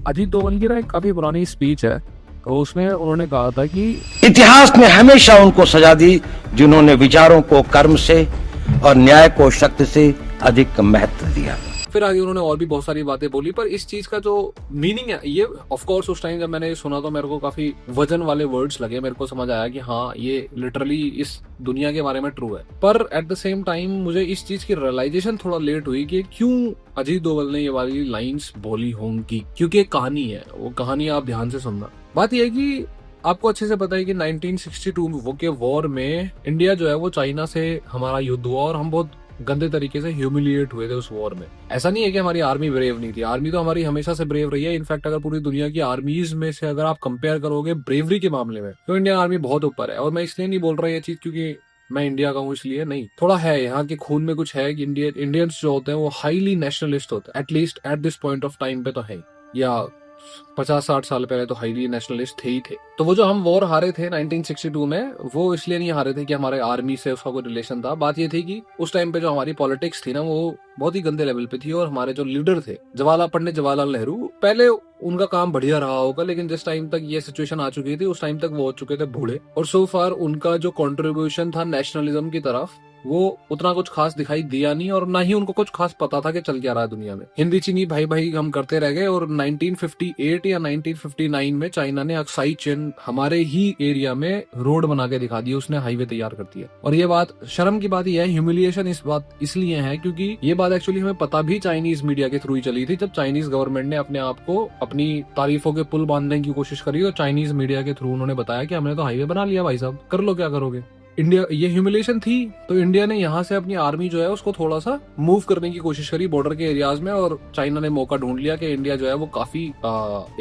अजीत डोभाल की ना एक काफी पुरानी स्पीच है, तो उसमें उन्होंने कहा था कि इतिहास ने हमेशा उनको सजा दी जिन्होंने विचारों को कर्म से और न्याय को शक्ति से अधिक महत्व दिया। फिर आगे उन्होंने और भी बहुत सारी बातें बोली, पर इस चीज का जो मीनिंग है ये ऑफ कोर्स उस टाइम जब मैंने सुना तो मेरे को काफी वजन वाले वर्ड्स लगे। मेरे को समझ आया कि हाँ ये लिटरली इस दुनिया के बारे में ट्रू है। पर एट द सेम टाइम मुझे इस चीज की रियलाइजेशन थोड़ा लेट हुई कि क्यों अजीत डोभाल ने ये वाली लाइंस बोली होंगी, क्योंकि एक कहानी है, वो कहानी आप ध्यान से सुनना। बात यह है कि आपको अच्छे से पता है कि 1962 के वॉर में इंडिया जो है वो चाइना से हमारा युद्ध हुआ और हम बहुत गंदे तरीके से ह्यूमिलिएट हुए थे उस वॉर में। ऐसा नहीं है कि हमारी आर्मी ब्रेव नहीं थी, आर्मी तो हमारी हमेशा से ब्रेव रही है। इनफैक्ट अगर पूरी दुनिया की आर्मीज में से अगर आप कंपेयर करोगे ब्रेवरी के मामले में तो इंडियन आर्मी बहुत ऊपर है। और मैं इसलिए नहीं बोल रहा ये चीज क्योंकि मैं इंडिया का हूँ इसलिए नहीं, थोड़ा है यहाँ के खून में कुछ है कि इंडियंस जो होते हैं वो हाईली नेशनलिस्ट होते हैं, at least at this point of time पे तो है, या 50-60 साल पहले तो हाईली नेशनलिस्ट थे ही थे। तो वो जो हम वॉर हारे थे 1962 में, वो इसलिए नहीं हारे थे कि हमारे आर्मी से उसका कोई रिलेशन था। बात ये थी कि उस टाइम पे जो हमारी पॉलिटिक्स थी ना वो बहुत ही गंदे लेवल पे थी, और हमारे जो लीडर थे पंडित जवाहरलाल नेहरू, पहले उनका काम बढ़िया रहा होगा, लेकिन जिस टाइम तक ये सिचुएशन आ चुकी थी उस टाइम तक वो हो चुके थे बूढ़े। और सो फार उनका जो कंट्रीब्यूशन था नेशनलिज्म की तरफ वो उतना कुछ खास दिखाई दिया नहीं, और ना ही उनको कुछ खास पता था कि चल क्या रहा है दुनिया में। हिंदी चीनी भाई भाई हम करते रह गए, और 1958 या 1959 में चाइना ने अक्साई चीन हमारे ही एरिया में रोड बना के दिखा दी, उसने हाईवे तैयार कर दिया। और ये बात शर्म की बात यह है, ह्यूमिलिएशन इस बात इसलिए है क्योंकि ये बात एक्चुअली हमें पता भी चाइनीज मीडिया के थ्रू ही चली थी। जब चाइनीज गवर्नमेंट ने अपने आप को अपनी तारीफों के पुल बांधने की कोशिश करी तो चाइनीज मीडिया के थ्रू उन्होंने बताया कि हमने तो हाईवे बना लिया भाई साहब, कर लो क्या करोगे। इंडिया ये ह्यूमिलेशन थी तो इंडिया ने यहाँ से अपनी आर्मी जो है उसको थोड़ा सा मूव करने की कोशिश करी बॉर्डर के एरियाज में, और चाइना ने मौका ढूंढ लिया कि इंडिया जो है वो काफी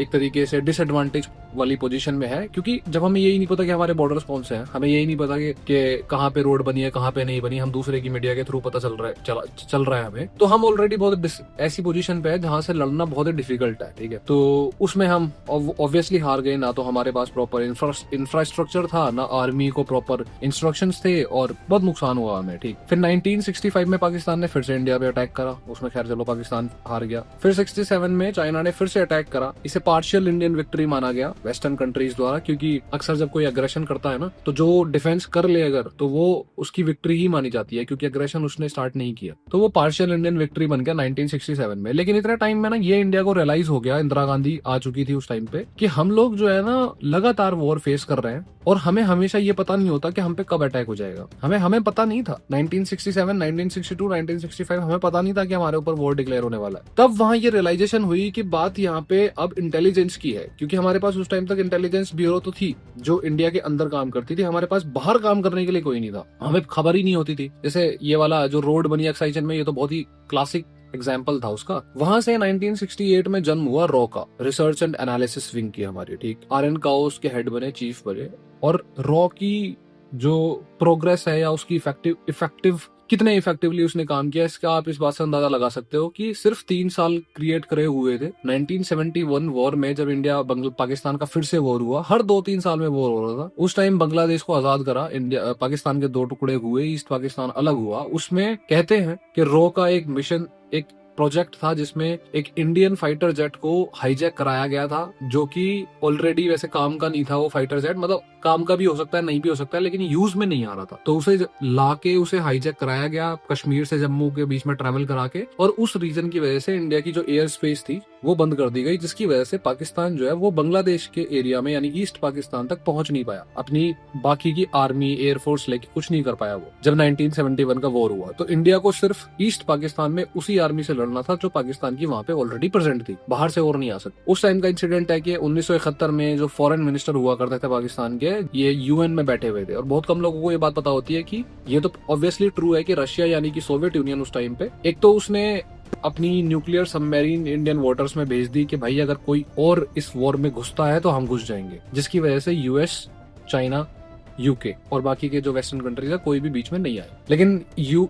एक तरीके से डिसएडवांटेज वाली पोजीशन में है, क्योंकि जब हमें यही नहीं पता कि हमारे बॉर्डर्स कौन से हैं, हमें यही नहीं पता कि कहाँ पे रोड बनी है कहाँ पे नहीं बनी, हम दूसरे की मीडिया के थ्रू पता चल रहा है हमें, तो हम ऑलरेडी बहुत ऐसी पोजीशन पे है जहाँ से लड़ना बहुत ही डिफिकल्ट है। ठीक है, तो उसमें हम ऑब्वियसली हार गए। ना तो हमारे पास प्रॉपर इंफ्रास्ट्रक्चर था, ना आर्मी को प्रॉपर इंस्ट्रक्शंस थे, और बहुत नुकसान हुआ हमें। ठीक, फिर 1965 में पाकिस्तान ने फिर से इंडिया पे अटैक करा, उसमें खैर चलो पाकिस्तान हार गया। फिर 67 में चाइना ने फिर से अटैक करा, इसे पार्शियल इंडियन विक्ट्री माना गया वेस्टर्न कंट्रीज द्वारा, क्योंकि अक्सर जब कोई अग्रेशन करता है ना तो जो डिफेंस कर ले अगर, तो वो उसकी विक्ट्री ही मानी जाती है, क्योंकि अग्रेशन उसने स्टार्ट नहीं किया। तो वो पार्शियल इंडियन विक्ट्री बन गया 1967 में। लेकिन इतने टाइम में ना ये इंडिया को रियलाइज हो गया, इंदिरा गांधी आ चुकी थी उस टाइम पे, कि हम लोग जो है ना लगातार वॉर फेस कर रहे हैं और हमें हमेशा ये पता नहीं होता कि हम पे कब अटैक हो जाएगा। हमें पता नहीं था 1967, 1962, 1965 हमें पता नहीं था कि हमारे ऊपर वॉर डिक्लेयर होने वाला है। तब वहां ये रियलाइजेशन हुई कि बात यहाँ पे अब इंटेलिजेंस की है, क्योंकि हमारे पास उस टाइम तक इंटेलिजेंस ब्यूरो तो थी जो इंडिया के अंदर काम करती थी, हमारे पास बाहर काम करने के लिए कोई नहीं था, हमें खबर ही नहीं होती थी। जैसे ये वाला जो रोड बनी अक्साई चीन में, ये तो बहुत ही क्लासिक एग्जाम्पल था उसका। वहां से 1968 में जन्म हुआ रॉ का, रिसर्च एंड एनालिसिस विंग की हमारी। ठीक, आरएन काउस के हेड बने, चीफ बने, और रॉ की जो प्रोग्रेस है या उसकी इफेक्टिव कितने इफेक्टिवली उसने काम किया, इसका आप इस बात से अंदाजा लगा सकते हो कि सिर्फ 3 साल क्रिएट करे हुए थे। 1971 वॉर में जब इंडिया पाकिस्तान का फिर से वॉर हुआ, हर 2-3 साल में वॉर हो रहा था, उस टाइम बांग्लादेश को आजाद करा, इंडिया पाकिस्तान के 2 टुकड़े हुए, ईस्ट पाकिस्तान अलग हुआ। उसमें कहते हैं कि रॉ का एक मिशन, एक प्रोजेक्ट था जिसमें एक इंडियन फाइटर जेट को हाईजैक कराया गया था, जो कि ऑलरेडी वैसे काम का नहीं था वो फाइटर जेट, मतलब काम का भी हो सकता है नहीं भी हो सकता है, लेकिन यूज में नहीं आ रहा था, तो उसे लाके उसे हाईजैक कराया गया कश्मीर से जम्मू के बीच में ट्रैवल करा के, और उस रीजन की वजह से इंडिया की जो एयर स्पेस थी वो बंद कर दी गई, जिसकी वजह से पाकिस्तान जो है वो बांग्लादेश के एरिया में यानी ईस्ट पाकिस्तान तक पहुंच नहीं पाया, अपनी बाकी की आर्मी एयरफोर्स लेके कुछ नहीं कर पाया वो। जब 1971 का वॉर हुआ तो इंडिया को सिर्फ ईस्ट पाकिस्तान में उसी आर्मी से लड़ना था जो पाकिस्तान की वहां पे ऑलरेडी प्रेजेंट थी, बाहर से और नहीं आ सकती। उस टाइम का इंसिडेंट है कि 1971 में जो फॉरेन मिनिस्टर हुआ करते थे पाकिस्तान के, ये यूएन में बैठे हुए थे, और बहुत कम लोगों को ये बात पता होती है कि ये तो ऑब्वियसली ट्रू है कि रशिया यानी कि सोवियत यूनियन उस टाइम पे एक तो उसने अपनी न्यूक्लियर सबमरीन इंडियन वाटर्स में भेज दी कि भाई अगर कोई और इस वॉर में घुसता है तो हम घुस जाएंगे, जिसकी वजह से यूएस, चाइना, यूके और बाकी के जो वेस्टर्न कंट्रीज है कोई भी बीच में नहीं आए। लेकिन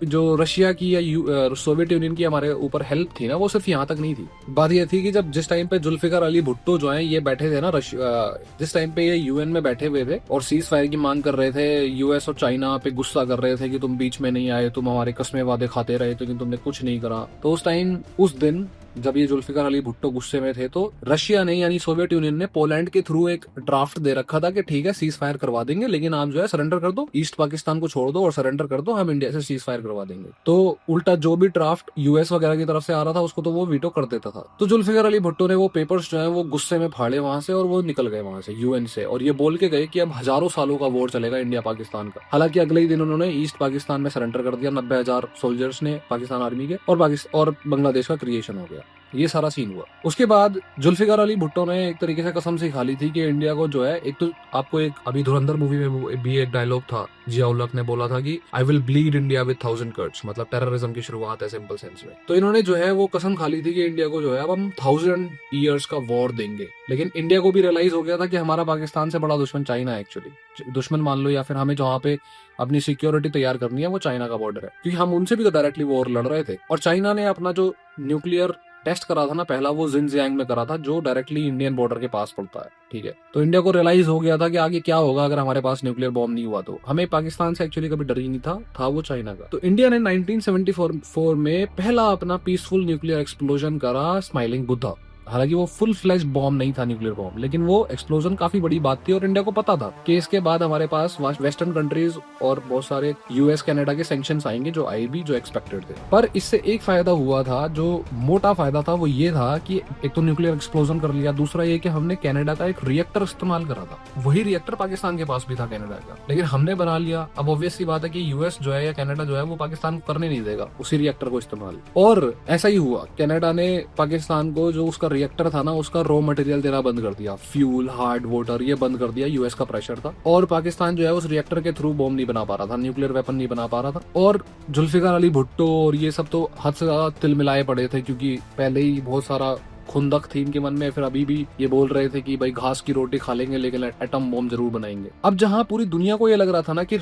जो रशिया की या सोवियत यूनियन की हमारे ऊपर हेल्प थी ना, वो सिर्फ यहाँ तक नहीं थी। बात ये थी कि जब जिस टाइम पे जुल्फिकार अली भुट्टो जो है ये बैठे थे ना, जिस टाइम पे ये यूएन में बैठे हुए थे और सीज फायर की मांग कर रहे थे, यूएस और चाइना पे गुस्सा कर रहे थे कि तुम बीच में नहीं आए, तुम हमारे कस्मे वादे खाते रहे लेकिन तुमने कुछ नहीं करा, तो उस टाइम उस दिन जब ये जुल्फिकार अली भुट्टो गुस्से में थे तो रशिया ने यानी सोवियत यूनियन ने पोलैंड के थ्रू एक ड्राफ्ट दे रखा था कि ठीक है सीज फायर करवा देंगे, लेकिन आप जो है सरेंडर कर दो, ईस्ट पाकिस्तान को छोड़ दो और सरेंडर कर दो, हम इंडिया से सीज फायर करवा देंगे। तो उल्टा जो भी ड्राफ्ट यूएस वगैरह की तरफ से आ रहा था उसको तो वो वीटो कर देता था। तो जुल्फिकार अली भुट्टो ने वो पेपर्स जो है वो गुस्से में फाड़े वहां से और वो निकल गए वहां से यूएन से, और ये बोल के गए कि अब हजारों सालों का वॉर चलेगा इंडिया पाकिस्तान का। हालांकि अगले ही दिन उन्होंने ईस्ट पाकिस्तान में सरेंडर कर दिया 90,000 सोल्जर्स ने पाकिस्तान आर्मी के, और बांग्लादेश का क्रिएशन हो गया। ये सारा सीन हुआ। उसके बाद जुल्फिकार अली भुट्टो ने एक तरीके से कसम सी खा ली थी कि इंडिया को जो है, एक तो आपको एक अभी धुरंधर मूवी में भी एक डायलॉग था, जिया उल हक ने बोला था कि I will bleed India with 1000 cuts, मतलब टेररिज्म की शुरुआत है सिंपल सेंस में। तो इन्होंने जो है वो कसम खा ली थी कि इंडिया को जो है अब हम 1000 ईयर्स का वॉर देंगे। लेकिन इंडिया को भी रियलाइज हो गया था कि हमारा पाकिस्तान से बड़ा दुश्मन चाइना है एक्चुअली, दुश्मन मान लो, या फिर हमें जहाँ पे अपनी सिक्योरिटी तैयार करनी है वो चाइना का बॉर्डर है, क्योंकि हम उनसे भी तो डायरेक्टली वॉर लड़ रहे थे। और चाइना ने अपना जो न्यूक्लियर टेस्ट करा था ना पहला, वो जिनजियांग में करा था, जो डायरेक्टली इंडियन बॉर्डर के पास पड़ता है, ठीक है। तो इंडिया को रियलाइज हो गया था कि आगे क्या होगा अगर हमारे पास न्यूक्लियर बॉम्ब नहीं हुआ। तो हमें पाकिस्तान से एक्चुअली कभी डर ही नहीं था वो चाइना का। तो इंडिया ने 1974 में पहला अपना पीसफुल न्यूक्लियर एक्सप्लोजन करा स्माइलिंग बुद्धा। हालांकि वो फुल फ्लैश बॉम्ब नहीं था न्यूक्लियर बॉम्ब, लेकिन वो एक्सप्लोजन काफी बड़ी बात थी और इंडिया को पता था कि इसके बाद हमारे पास वेस्टर्न कंट्रीज और बहुत सारे यूएस कनाडा के सैंक्शंस आएंगे, जो आए भी, जो एक्सपेक्टेड थे। पर इससे एक फायदा हुआ था, जो मोटा फायदा था, वो ये था कि एक तो न्यूक्लियर एक्सप्लोजन कर लिया, दूसरा ये कि हमने कनाडा का एक रिएक्टर इस्तेमाल करा था। वही रिएक्टर पाकिस्तान के पास भी था कनाडा का, लेकिन हमने बना लिया। अब ऑब्वियस सी बात है कि यूएस जो है या कनाडा जो है वो पाकिस्तान को करने नहीं देगा उसी रिएक्टर को इस्तेमाल। और ऐसा ही हुआ, कनाडा ने पाकिस्तान को जो उसका रिएक्टर था ना, उसका रॉ मटेरियल देना बंद कर दिया, फ्यूल, हार्ड वाटर, ये बंद कर दिया। यूएस का प्रेशर था और पाकिस्तान जो है उस रिएक्टर के थ्रू बॉम्ब नहीं बना पा रहा था, न्यूक्लियर वेपन नहीं बना पा रहा था। और जुल्फिकार अली भुट्टो और ये सब तो हद से ज्यादा तिल मिलाए पड़े थे, क्योंकि पहले ही बहुत सारा खुंदक थी इनके मन में। फिर अभी भी ये बोल रहे थे कि भाई घास की रोटी खा लेंगे लेकिन एटम बॉम्ब जरूर बनाएंगे। अब जहां पूरी दुनिया को ये लग रहा था ना कि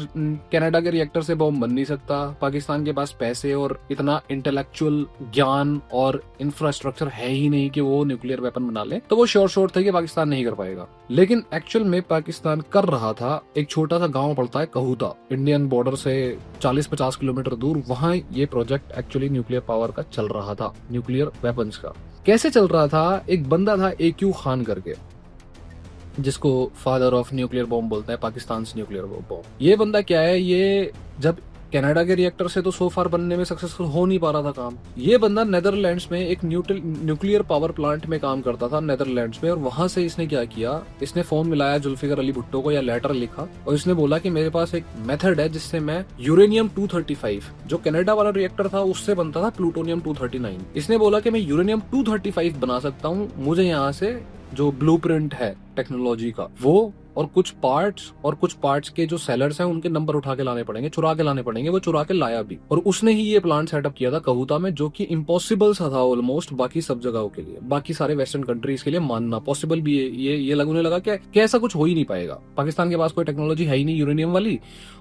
कनाडा के रिएक्टर से बॉम्ब बन नहीं सकता, पाकिस्तान के पास पैसे और इतना इंटेलेक्चुअल ज्ञान और इंफ्रास्ट्रक्चर है ही नहीं कि वो न्यूक्लियर वेपन बना ले, तो वो श्योर थे कि पाकिस्तान नहीं कर पाएगा। लेकिन एक्चुअल में पाकिस्तान कर रहा था। एक छोटा सा गाँव पड़ता है कहूता, इंडियन बॉर्डर से 40-50 किलोमीटर दूर, वहां ये प्रोजेक्ट एक्चुअली न्यूक्लियर पावर का चल रहा था, न्यूक्लियर वेपन्स का। कैसे चल रहा था? एक बंदा था AQ खान करके, जिसको फादर ऑफ न्यूक्लियर बॉम्ब बोलते हैं, पाकिस्तान से न्यूक्लियर बॉम्ब। ये बंदा क्या है, ये जब कनाडा के रिएक्टर से तो सो फार बनने में सक्सेसफुल हो नहीं पा रहा था काम, ये बंदा नेदरलैंड्स में एक न्यूक्लियर पावर प्लांट में काम करता था नेदरलैंड्स में। और वहां से इसने क्या किया, इसने फोन मिलाया जुल्फिकार अली भुट्टो को या लेटर लिखा और इसने बोला कि मेरे पास एक मेथड है जिससे मैं यूरेनियम 235, जो कनाडा वाला रिएक्टर था उससे बनता था प्लूटोनियम 239, इसने बोला कि मैं यूरेनियम 235 बना सकता हूँ। मुझे यहाँ से जो ब्लूप्रिंट है टेक्नोलॉजी का वो और कुछ पार्ट्स के जो सेलर्स हैं उनके नंबर उठा के लाने पड़ेंगे, चुरा के लाने पड़ेंगे। वो चुरा के लाया भी, और उसने ही ये प्लांट सेटअप किया था कहूता में, जो कि इम्पॉसिबल सा था ऑलमोस्ट बाकी सब जगहों के लिए, बाकी सारे वेस्टर्न कंट्रीज के लिए मानना पॉसिबल भी है। ये लगने लगा कि ऐसा कुछ हो ही नहीं पाएगा, पाकिस्तान के पास कोई टेक्नोलॉजी है ही नहीं यूरेनियम वाली,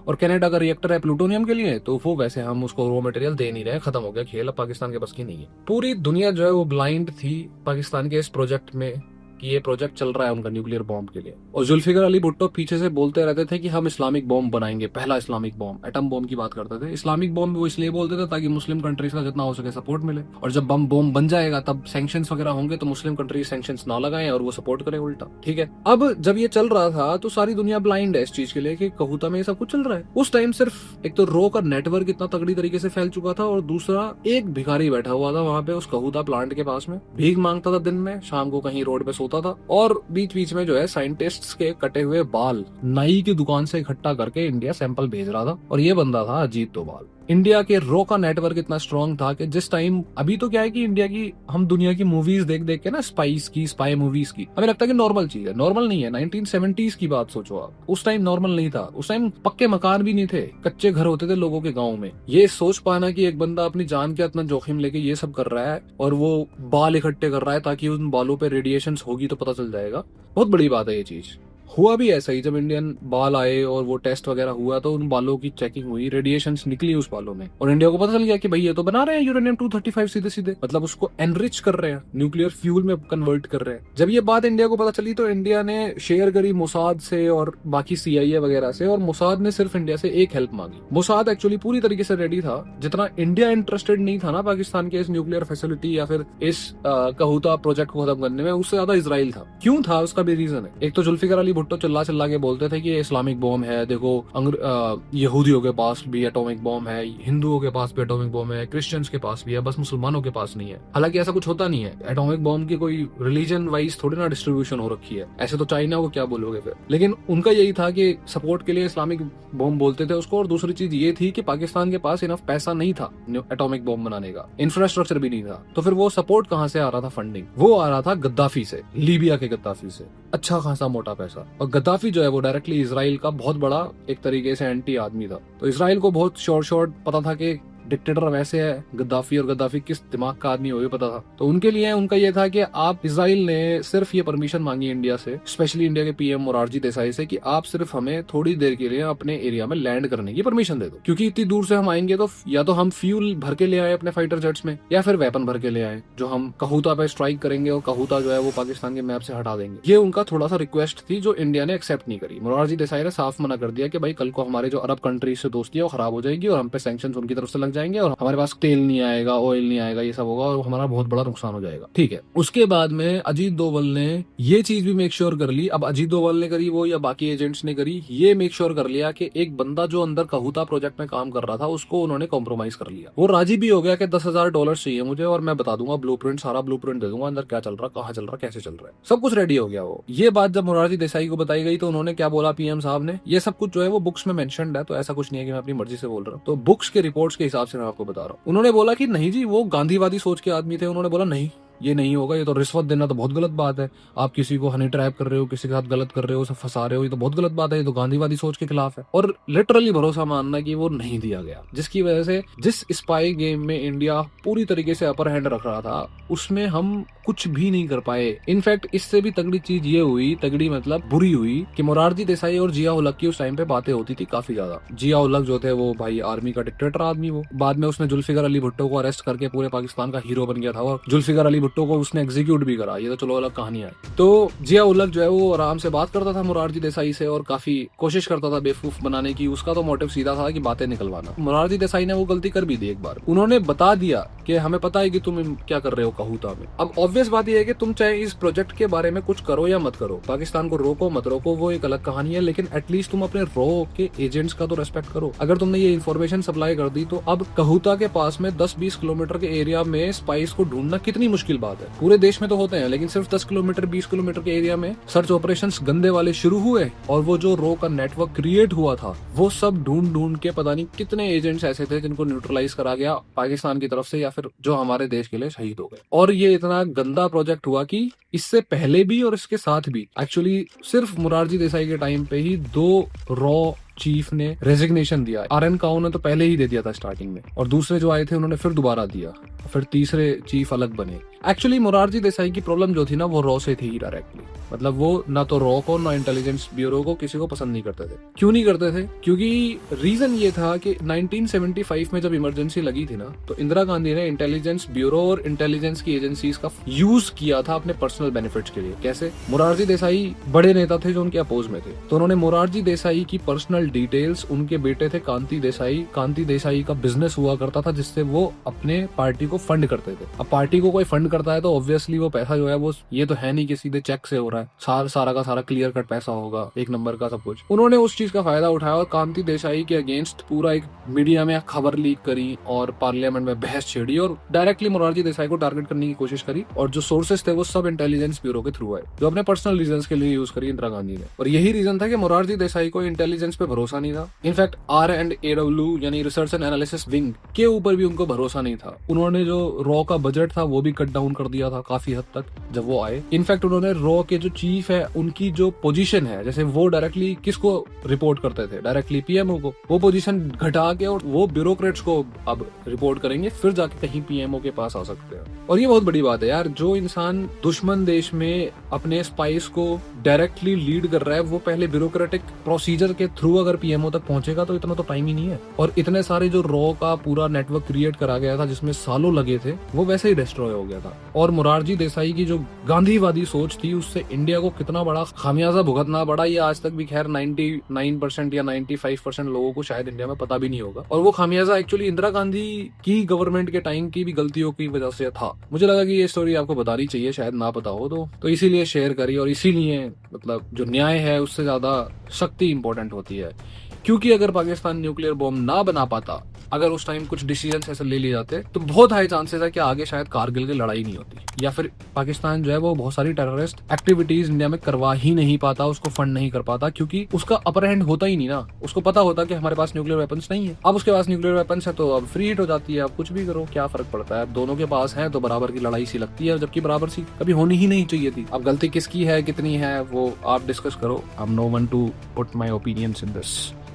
और कनाडा का रिएक्टर है प्लूटोनियम के लिए, तो वो वैसे हम उसको रॉ मटेरियल दे नहीं रहे, खत्म हो गया खेल, अब पाकिस्तान के पास की नहीं है। पूरी दुनिया जो है वो ब्लाइंड थी पाकिस्तान के इस प्रोजेक्ट में कि ये प्रोजेक्ट चल रहा है उनका न्यूक्लियर बॉम्ब के लिए। और जुल्फिकार अली भुट्टो पीछे से बोलते रहते थे कि हम इस्लामिक बॉम्ब बनाएंगे, पहला इस्लामिक बॉम्ब, एटम बॉम्ब की बात करते थे। इस्लामिक बॉम्ब वो इसलिए बोलते थे ताकि मुस्लिम कंट्रीज का जितना हो सके सपोर्ट मिले, और जब बॉम्ब बन जाएगा तब सैंक्शंस वगैरह होंगे तो मुस्लिम कंट्रीज सैंक्शंस ना लगाएं और वो सपोर्ट करें उल्टा, ठीक है। अब जब ये चल रहा था तो सारी दुनिया ब्लाइंड है इस चीज के लिए कि कहूता में ये सब कुछ चल रहा है। उस टाइम सिर्फ एक तो रो का नेटवर्क इतना तगड़ी तरीके से फैल चुका था, और दूसरा एक भिखारी बैठा हुआ था वहां पे उस कहूता प्लांट के पास में, भीख मांगता था दिन में, शाम को कहीं रोड पे सोता था, और बीच बीच में जो है साइंटिस्ट्स के कटे हुए बाल नाई की दुकान से इकट्ठा करके इंडिया सैंपल भेज रहा था। और ये बंदा था अजीत डोभाल। इंडिया के रो का नेटवर्क इतना स्ट्रॉन्ग था कि जिस टाइम, अभी तो क्या है कि इंडिया की हम दुनिया की मूवीज देख देख के ना, स्पाई मूवीज की हमें लगता है कि नॉर्मल चीज है, नॉर्मल नहीं है। 1970s की बात सोचो आप, उस टाइम नॉर्मल नहीं था। उस टाइम पक्के मकान भी नहीं थे, कच्चे घर होते थे लोगों के गाँव में। ये सोच पाना कि एक बंदा अपनी जान के इतना जोखिम लेके ये सब कर रहा है और वो बाल इकट्ठे कर रहा है ताकि उन बालों पे रेडिएशन होगी तो पता चल जाएगा, बहुत बड़ी बात है ये चीज। हुआ भी ऐसा ही, जब इंडियन बाल आए और वो टेस्ट वगैरह हुआ तो उन बालों की चेकिंग हुई, रेडिएशंस निकली उस बालों में, और इंडिया को पता चल गया कि भाई ये तो बना रहे हैं यूरेनियम 235 सीधे सीधे, मतलब उसको एनरिच कर रहे हैं, न्यूक्लियर फ्यूल में कन्वर्ट कर रहे हैं। जब ये बात इंडिया को पता चली तो इंडिया ने शेयर करी मोसाद से और बाकी CIA वगैरह से, और मोसाद ने सिर्फ इंडिया से एक हेल्प मांगी। मोसाद एक्चुअली पूरी तरीके से रेडी था, जितना इंडिया इंटरेस्टेड नहीं था ना पाकिस्तान के इस न्यूक्लियर फैसिलिटी या फिर इस कहूता प्रोजेक्ट को खत्म करने में, उससे ज्यादा इजराइल था। क्यों था उसका भी रीजन है। एक तो जुल्फिकार अली भुट्टो चिल्ला चिल्ला के बोलते थे कि ये इस्लामिक बॉम्ब है, देखो यहूदियों के पास भी एटॉमिक बॉम्ब है, हिंदुओं के पास भी एटॉमिक बॉम्ब है, क्रिश्चियंस के पास भी है, बस मुसलमानों के पास नहीं है। हालांकि ऐसा कुछ होता नहीं है, एटॉमिक बॉम्ब की कोई रिलीजन वाइज थोड़ी ना डिस्ट्रीब्यूशन हो रखी है, ऐसे तो चाइना को क्या बोलोगे फिर। लेकिन उनका यही था कि सपोर्ट के लिए इस्लामिक बॉम्ब बोलते थे उसको, और दूसरी चीज ये थी कि पाकिस्तान के पास इनफ पैसा नहीं था एटॉमिक बॉम्ब बनाने का, इंफ्रास्ट्रक्चर भी नहीं था, तो फिर वो सपोर्ट कहां से आ रहा था, फंडिंग वो आ रहा था गद्दाफी से, लीबिया के गद्दाफी से, अच्छा खासा मोटा पैसा। और गद्दाफी जो है वो डायरेक्टली इजराइल का बहुत बड़ा एक तरीके से एंटी आदमी था, तो इजराइल को बहुत शॉर्ट पता था कि डिक्टेटर वैसे है गद्दाफी, और गद्दाफी किस दिमाग का आदमी हो ये पता था। तो उनके लिए उनका ये था कि आप, इजराइल ने सिर्फ ये परमिशन मांगी इंडिया से, स्पेशली इंडिया के PM मोरारजी देसाई से, कि आप सिर्फ हमें थोड़ी देर के लिए अपने एरिया में लैंड करने की परमिशन दे दो, क्योंकि इतनी दूर से हम आएंगे तो या तो हम फ्यूल भर के ले आए अपने फाइटर जेट्स में, या फिर वेपन भर के ले आए जो हम कहूता पे स्ट्राइक करेंगे और कहूता जो है वो पाकिस्तान के मैप से हटा देंगे। ये उनका थोड़ा सा रिक्वेस्ट थी जो इंडिया ने एक्सेप्ट नहीं करी। मोरारजी देसाई ने साफ मना कर दिया कि भाई कल को हमारे जो अरब कंट्रीज से दोस्ती है वो खराब हो जाएगी और हम पे सैंक्शंस उनकी तरफ से लग जाएंगे और हमारे पास तेल नहीं आएगा, ऑयल नहीं आएगा, ये सब होगा और हमारा बहुत बड़ा नुकसान हो जाएगा। ठीक है, उसके बाद में अजीत डोभाल ने ये चीज भी मेक श्योर कर ली। अब अजीत डोभाल ने करी वो या बाकी एजेंट्स ने करी, ये मेक श्योर कर लिया कि एक बंदा जो अंदर कहूता प्रोजेक्ट में काम कर रहा था उसको उन्होंने कॉम्प्रोमाइज कर लिया। वो राजी भी हो गया कि $10,000 चाहिए मुझे और मैं बता दूंगा ब्लूप्रिंट, सारा ब्लूप्रिंट दे दूंगा, अंदर क्या चल रहा, कहाँ चल रहा, कैसे चल रहा है, सब कुछ रेडी हो गया। वो ये बात जब मोरारजी देसाई को बताई गई तो उन्होंने क्या बोला, PM साहब ने, ये सब कुछ जो है वो बुक्स में मेंशन्ड है, तो ऐसा कुछ नहीं है कि मैं अपनी मर्जी से बोल रहा हूँ, तो बुक्स के रिपोर्ट्स के हिसाब से मैं आपको बता रहा हूँ। उन्होंने बोला कि नहीं जी, वो गांधीवादी सोच के आदमी थे, उन्होंने बोला नहीं ये नहीं होगा, ये तो रिश्वत देना तो बहुत गलत बात है, आप किसी को हनी ट्रैप कर रहे हो, किसी के साथ गलत कर रहे हो, सब फंसा रहे हो, ये तो बहुत गलत बात है, ये तो गांधीवादी सोच के खिलाफ है। और लिटरली भरोसा मानना कि वो नहीं दिया गया, जिसकी वजह से जिस स्पाई गेम में इंडिया पूरी तरीके से अपर हैंड रख रहा था उसमें हम कुछ भी नहीं कर पाए। इनफैक्ट इससे भी तगड़ी चीज ये हुई, तगड़ी मतलब बुरी हुई, कि मोरारजी देसाई और जिया उल हक की उस टाइम पे बातें होती थी काफी ज्यादा। जिया उल हक जो थे वो भाई आर्मी का डिक्टेटर आदमी, वो बाद में उसने जुल्फिकार अली भुट्टो को अरेस्ट करके पूरे पाकिस्तान का हीरो बन गया था और जुल्फिकार अली भुट्टो को उसने एग्जीक्यूट भी करा, ये तो चलो अलग कहानी है। तो जिया उल हक जो है वो आराम से बात करता था मोरारजी देसाई से और काफी कोशिश करता था बेवकूफ बनाने की, उसका तो मोटिव सीधा था कि बातें निकलवाना। मोरारजी देसाई ने वो गलती कर भी दी एक बार, उन्होंने बता दिया कि हमें पता है कि तुम क्या कर रहे हो कहूता में। अब ऑब्वियस बात यह है कि तुम चाहे इस प्रोजेक्ट के बारे में कुछ करो या मत करो, पाकिस्तान को रोको मत रोको वो एक अलग कहानी है, लेकिन एटलीस्ट तुम अपने रॉ के एजेंट्स का तो रेस्पेक्ट करो। अगर तुमने ये इन्फॉर्मेशन सप्लाई कर दी तो अब कहूता के पास में 10-20 किलोमीटर के एरिया में स्पाइस को ढूंढना कितनी मुश्किल बात है। पूरे देश में तो होते हैं लेकिन सिर्फ 10 किलोमीटर 20 किलोमीटर के एरिया में सर्च ऑपरेशंस गंदे वाले शुरू हुए और वो जो रॉ का नेटवर्क क्रिएट हुआ था वो सब ढूंढ के पता नहीं कितने एजेंट्स ऐसे थे जिनको न्यूट्रलाइज करा गया पाकिस्तान की तरफ से या फिर जो हमारे देश के लिए शहीद हो गए। और ये इतना गंदा प्रोजेक्ट हुआ कि इससे पहले भी और इसके साथ भी एक्चुअली सिर्फ मोरारजी देसाई के टाइम पे ही 2 रॉ चीफ ने रेजिग्नेशन दिया। RN काओ ने तो पहले ही दे दिया था स्टार्टिंग में और दूसरे जो आए थे उन्होंने फिर दोबारा दिया, फिर तीसरे चीफ अलग बने। एक्चुअली मोरारजी देसाई की प्रॉब्लम जो थी ना वो रॉ से थी डायरेक्टली, मतलब वो ना तो रॉ को ना इंटेलिजेंस ब्यूरो को किसी को पसंद नहीं करते थे। क्यों नहीं करते थे? क्योंकि रीजन ये था कि 1975 में जब इमरजेंसी लगी थी ना तो इंदिरा गांधी ने इंटेलिजेंस ब्यूरो और इंटेलिजेंस की एजेंसीज का यूज किया था अपने पर्सनल बेनिफिट्स के लिए। कैसे? मोरारजी देसाई बड़े नेता थे जो उनके अपोज में थे, तो उन्होंने मोरारजी देसाई की पर्सनल डिटेल्स, उनके बेटे थे कांति देसाई का बिजनेस हुआ करता था जिससे वो अपने पार्टी को फंड करते थे। अब पार्टी को कोई फंड करता है तो ऑब्वियसली वो पैसा जो है वो ये तो है नहीं कि सीधे चेक से हो रहा है, सारा का सारा क्लियर कट पैसा होगा, एक नंबर का सब कुछ। उन्होंने उस चीज का फायदा उठाया और कांति देसाई के अगेंस्ट पूरा एक मीडिया में खबर लीक करी और पार्लियामेंट में बहस छेड़ी और डायरेक्टली मोरारजी देसाई को टारगेट करने की कोशिश करी और जो सोर्सेस थे वो सब इंटेलिजेंस ब्यूरो के थ्रू आए जो अपने पर्सनल रीजंस के लिए यूज करी इंदिरा गांधी ने। और यही रीजन था कि मोरारजी देसाई को इंटेलिजेंस पे भरोसा नहीं था। इनफैक्ट R&AW यानी रिसर्च एंड एनालिसिस विंग के ऊपर भी उनको भरोसा नहीं था। उन्होंने जो रॉ का बजट था वो भी कट डाउन डाउन कर दिया था काफी हद तक जब वो आए। इनफैक्ट उन्होंने रॉ के जो चीफ है उनकी जो पोजीशन है, जैसे वो डायरेक्टली किसको रिपोर्ट करते थे, डायरेक्टली पीएमओ को, वो पोजीशन घटा के और वो ब्यूरोक्रेट्स को अब रिपोर्ट करेंगे, फिर जाके कहीं पीएमओ के पास आ सकते हैं। और ये बहुत बड़ी बात है यार, जो इंसान दुश्मन देश में अपने स्पाइस को डायरेक्टली लीड कर रहा है, वो पहले ब्यूरोक्रेटिक प्रोसीजर के थ्रू अगर पीएमओ तक पहुंचेगा तो इतना तो टाइम ही नहीं है। और इतने सारे जो रॉ का पूरा नेटवर्क क्रिएट करा गया था जिसमें सालों लगे थे, वो वैसे ही डिस्ट्रॉय हो गया था। और मोरारजी देसाई की जो गांधीवादी सोच थी उससे इंडिया को कितना बड़ा खामियाजा भुगतना पड़ा, ये आज तक भी खैर 99% या 95% लोगों को शायद इंडिया में पता भी नहीं होगा। और वो खामियाजा एक्चुअली इंदिरा गांधी की गवर्नमेंट के टाइम की भी गलतियों की वजह से था। मुझे लगा कि ये स्टोरी आपको बतानी चाहिए, शायद ना पता हो तो इसीलिए शेयर करी। और इसीलिए मतलब जो न्याय है उससे ज्यादा शक्ति इंपॉर्टेंट होती है, क्योंकि अगर पाकिस्तान न्यूक्लियर बॉम्ब ना बना पाता, अगर उस टाइम कुछ डिसीजन ऐसे ले लिए जाते, तो बहुत हाई चांसेस है कि आगे शायद कारगिल की लड़ाई नहीं होती, या फिर पाकिस्तान जो है वो बहुत सारी टेररिस्ट एक्टिविटीज इंडिया में करवा ही नहीं पाता, उसको फंड नहीं कर पाता, क्योंकि उसका अपर हैंड होता ही नहीं ना। उसको पता होता कि हमारे पास न्यूक्लियर वेपन्स नहीं है। अब उसके पास न्यूक्लियर वेपन्स है तो अब फ्री हिट हो जाती है, अब कुछ भी करो क्या फर्क पड़ता है। अब दोनों के पास है तो बराबर की लड़ाई सी लगती है, जबकि बराबर सी कभी होनी ही नहीं चाहिए थी। अब गलती किसकी है कितनी है वो आप डिस्कस करो। I am no one to put my opinions in this.